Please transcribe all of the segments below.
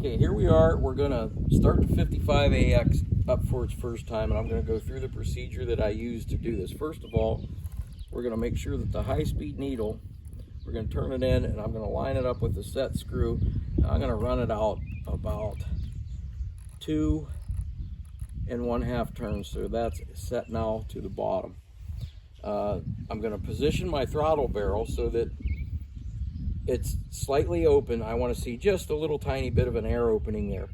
Okay, here we are. We're going to start the 55AX up for its first time, and I'm going to go through the procedure that I use to do this. First of all, we're going to make sure that the high-speed needle, we're going to turn it in, and I'm going to line it up with the set screw. I'm going to run it out about 2 1/2 turns, so that's set now to the bottom. I'm going to position my throttle barrel so that it's slightly open. I want to see just a little tiny bit of an air opening there.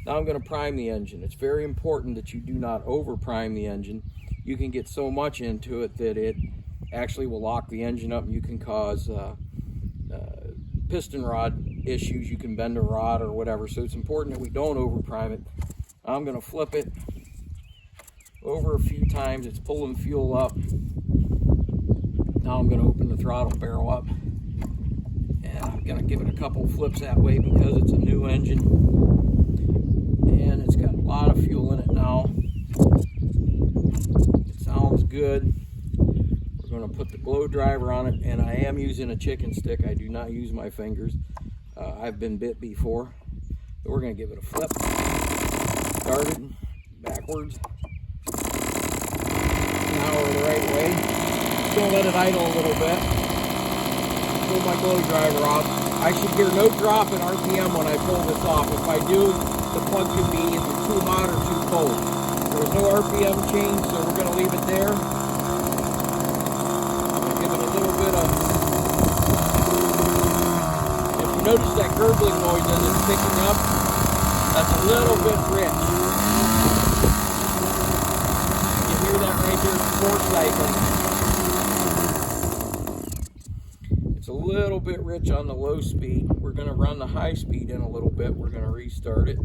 Now I'm going to prime the engine. It's very important that you do not over prime the engine. You can get so much into it that it actually will lock the engine up, and you can cause piston rod issues. You can bend a rod or whatever, so it's important that we don't over prime it. I'm going to flip it over a few times. It's pulling fuel up. Now I'm going to open the throttle barrel up, and I'm going to give it a couple flips that way because it's a new engine and it's got a lot of fuel in it now. It sounds good. We're going to put the blow driver on it, and I am using a chicken stick. I do not use my fingers. I've been bit before. So we're going to give it a flip. Started backwards. Now we're the right way. Going to let it idle a little bit. Pull my blow driver off. I should hear no drop in RPM when I pull this off. If I do, the plug could be either too hot or too cold. There was no RPM change, so we're going to leave it there. I'm going to give it a little bit of... If you notice that gurgling noise as it's picking up, that's a little bit rich. You hear that right there, four cycling. It's a little bit rich on the low speed. We're going to run the high speed in a little bit. We're going to restart it.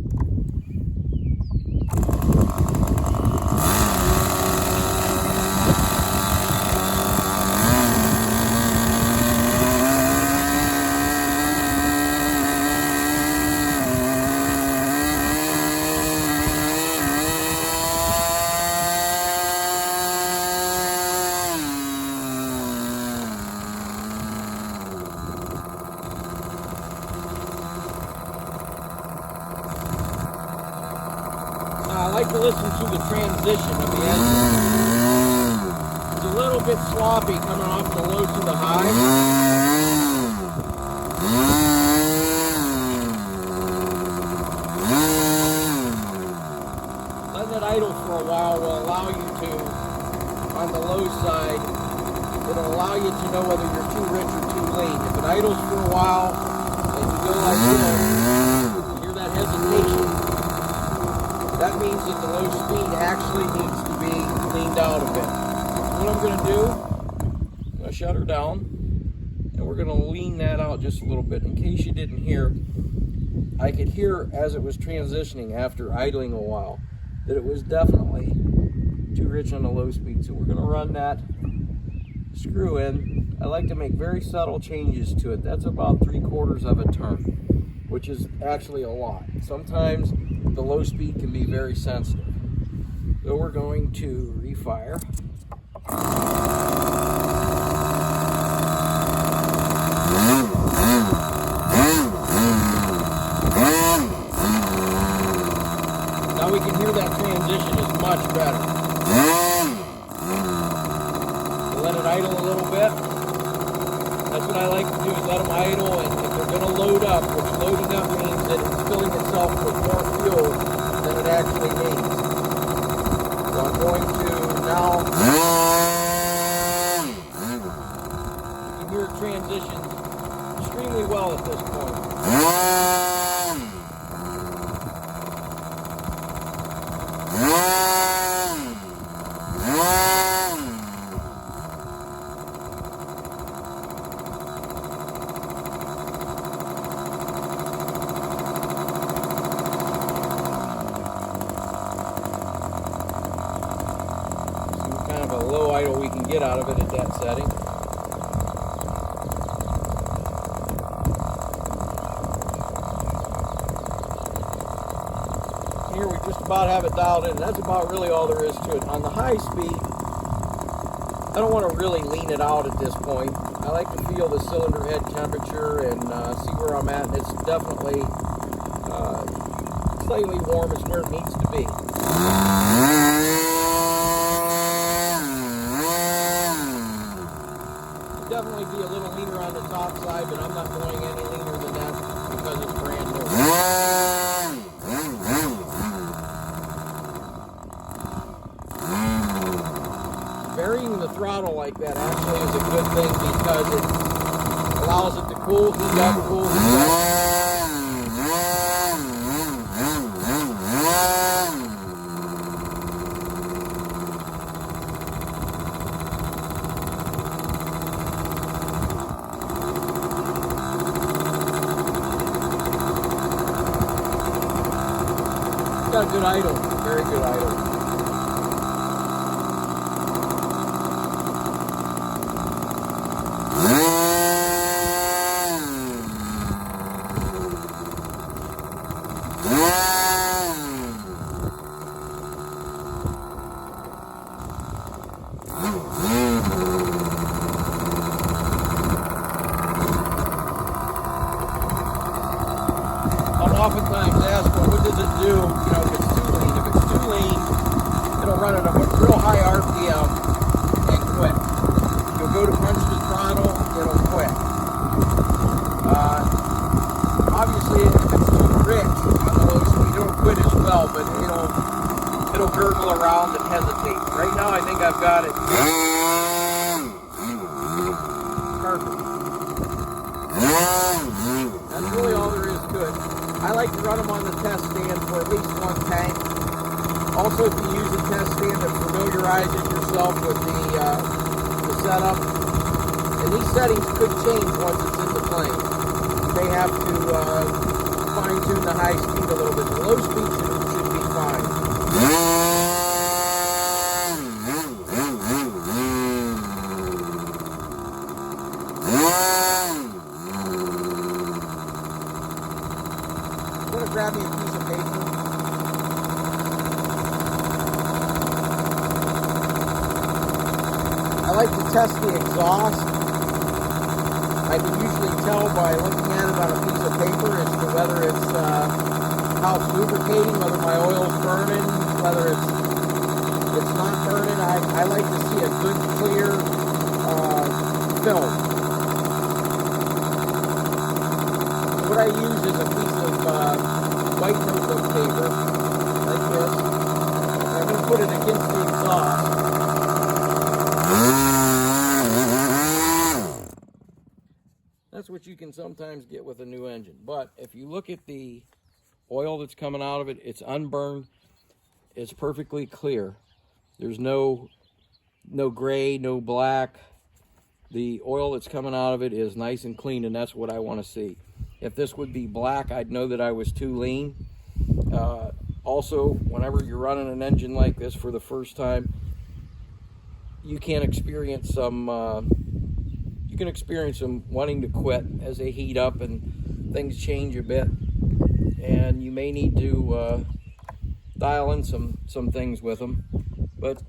I like to listen to the transition of the engine. It's a little bit sloppy coming off the low to the high. Letting it idle for a while will allow you to, on the low side, it'll allow you to know whether you're too rich or too lean. If it idles for a while and you go like this, you hear that hesitation. That means that the low speed actually needs to be cleaned out a bit. What I'm going to do, I'm going to shut her down, and we're going to lean that out just a little bit. In case you didn't hear, I could hear as it was transitioning after idling a while that it was definitely too rich on the low speed. So we're going to run that screw in. I like to make very subtle changes to it. That's about 3/4 of a turn, which is actually a lot. Sometimes the low speed can be very sensitive. So we're going to refire. Now we can hear that transition is much better. We'll let it idle a little bit. That's what I like to do, is let them idle, and if they're going to load up, which loading up means that it's filling itself with more fuel than it actually needs. So I'm going to now, you can hear it transition extremely well at this point. Kind of a low idle we can get out of it at that setting. Here we just about have it dialed in. That's about really all there is to it. On the high speed, I don't want to really lean it out at this point. I like to feel the cylinder head temperature and see where I'm at, and it's definitely Slightly warm is where it needs to be. Definitely be a little leaner on the top side, but I'm not going any leaner than that because it's brand new. Varying the throttle like that actually is a good thing because it allows it to cool, heat up, cool, heat up. Got a good idle, very good idle. I'm oftentimes asked, well, what does it do, if it's too lean? If it's too lean, it'll run at a real high RPM and quit. You'll go to punch the throttle, it'll quit. Obviously, if it's too rich on the low speed, it'll quit as well, but it'll gurgle around and hesitate. Right now, I think I've got it perfect. That's really all there is to it. I like to run them on the test stand for at least one tank. Also, if you use a test stand, it familiarizes yourself with the setup. And these settings could change once it's in the plane. You may have to fine-tune the high speed a little bit. The low speed should be fine. Grab me a piece of paper. I like to test the exhaust. I can usually tell by looking at it on a piece of paper as to whether it's how it's lubricating, whether my oil's burning, whether it's not burning. I like to see a good clear film. What I use is a piece of white notebook paper, like this. I'm going to put it against the exhaust. That's what you can sometimes get with a new engine. But if you look at the oil that's coming out of it, it's unburned. It's perfectly clear. There's no gray, no black. The oil that's coming out of it is nice and clean, and that's what I want to see. If this would be black, I'd know that I was too lean. Also, whenever you're running an engine like this for the first time, you can experience some wanting to quit as they heat up and things change a bit, and you may need to dial in some things with them. But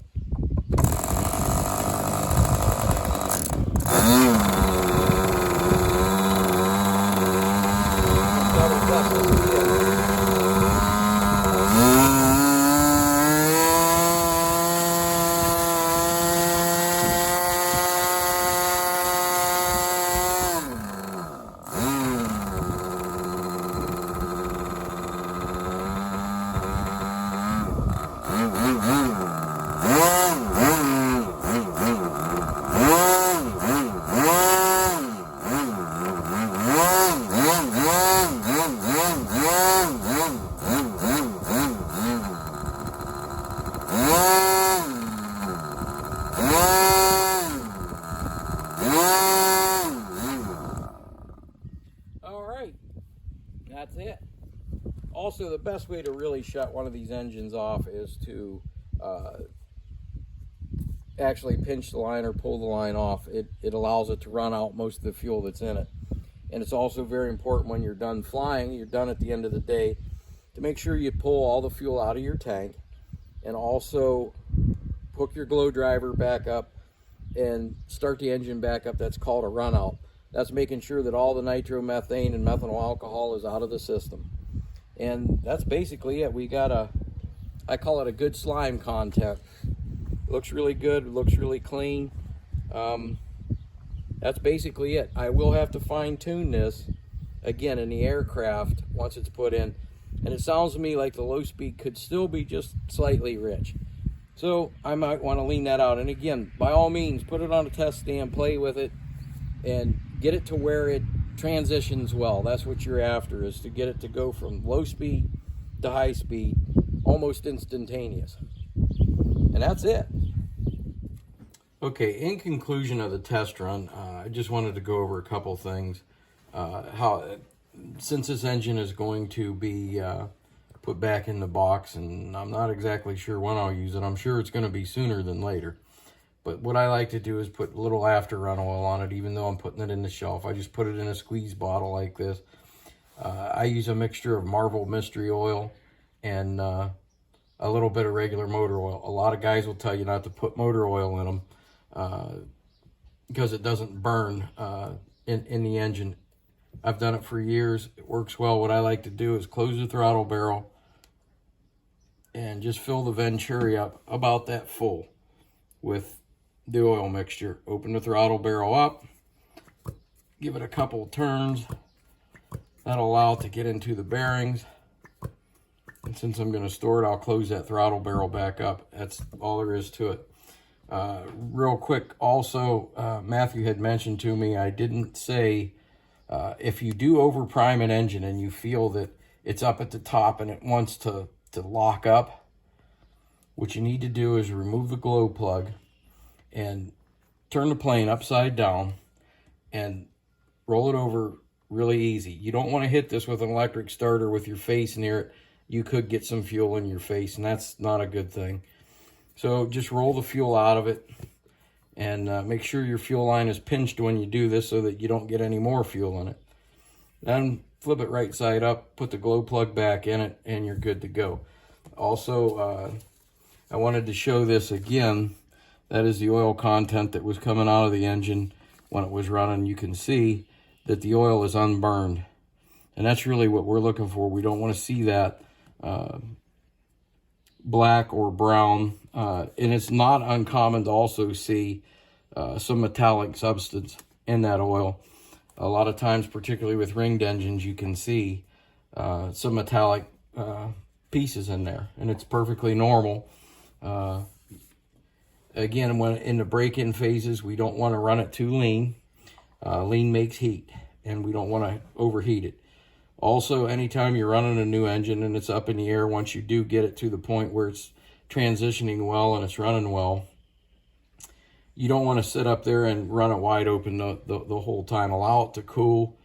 that's it. Also, the best way to really shut one of these engines off is to actually pinch the line or pull the line off. It allows it to run out most of the fuel that's in it. And it's also very important when you're done flying, you're done at the end of the day, to make sure you pull all the fuel out of your tank and also hook your glow driver back up and start the engine back up. That's called a run out. That's making sure that all the nitromethane and methanol alcohol is out of the system. And that's basically it. We got I call it a good slime content. Looks really good, looks really clean. That's basically it. I will have to fine tune this again in the aircraft once it's put in. And it sounds to me like the low speed could still be just slightly rich. So I might want to lean that out. And again, by all means, put it on a test stand, play with it, and get it to where it transitions well. That's what you're after, is to get it to go from low speed to high speed, almost instantaneous. And that's it. Okay, in conclusion of the test run, I just wanted to go over a couple things. Since this engine is going to be put back in the box, and I'm not exactly sure when I'll use it. I'm sure it's going to be sooner than later. But what I like to do is put a little after run oil on it, even though I'm putting it in the shelf. I just put it in a squeeze bottle like this. I use a mixture of Marvel Mystery Oil and a little bit of regular motor oil. A lot of guys will tell you not to put motor oil in them because it doesn't burn in the engine. I've done it for years. It works well. What I like to do is close the throttle barrel and just fill the Venturi up about that full with the oil mixture. Open the throttle barrel up, give it a couple turns. That'll allow it to get into the bearings. And since I'm going to store it, I'll close that throttle barrel back up. That's all there is to it. Real quick, also, Matthew had mentioned to me, I didn't say, if you do overprime an engine and you feel that it's up at the top and it wants to lock up, what you need to do is remove the glow plug and turn the plane upside down and roll it over really easy. You don't want to hit this with an electric starter with your face near it. You could get some fuel in your face, and that's not a good thing. So just roll the fuel out of it and make sure your fuel line is pinched when you do this so that you don't get any more fuel in it. Then flip it right side up, put the glow plug back in it, and you're good to go. Also, I wanted to show this again. That is the oil content that was coming out of the engine when it was running. You can see that the oil is unburned. And that's really what we're looking for. We don't want to see that black or brown. And it's not uncommon to also see some metallic substance in that oil. A lot of times, particularly with ringed engines, you can see some metallic pieces in there, and it's perfectly normal. Again, when in the break-in phases, we don't want to run it too lean. Lean makes heat, and we don't want to overheat it. Also, anytime you're running a new engine and it's up in the air, once you do get it to the point where it's transitioning well and it's running well, you don't want to sit up there and run it wide open the whole time. Allow it to cool,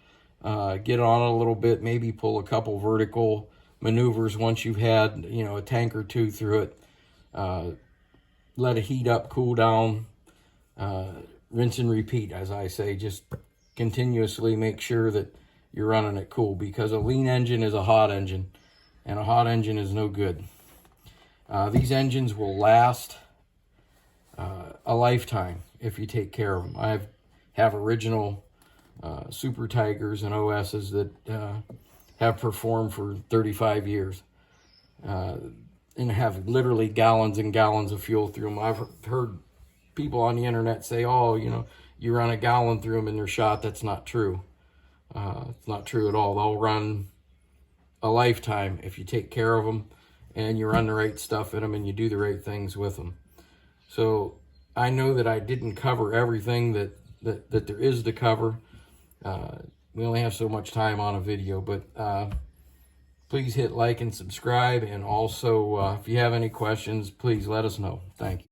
get on it a little bit, maybe pull a couple vertical maneuvers once you've had, a tank or two through it. Let it heat up, cool down, rinse and repeat, as I say. Just continuously make sure that you're running it cool, because a lean engine is a hot engine, and a hot engine is no good. These engines will last a lifetime if you take care of them. I have original Super Tigers and OSs that have performed for 35 years and have literally gallons and gallons of fuel through them. I've heard people on the internet say, oh, you run a gallon through them and they're shot. That's not true. It's not true at all. They'll run a lifetime if you take care of them and you run the right stuff in them and you do the right things with them. So I know that I didn't cover everything that there is to cover. We only have so much time on a video, but please hit like and subscribe. And also, if you have any questions, please let us know. Thank you.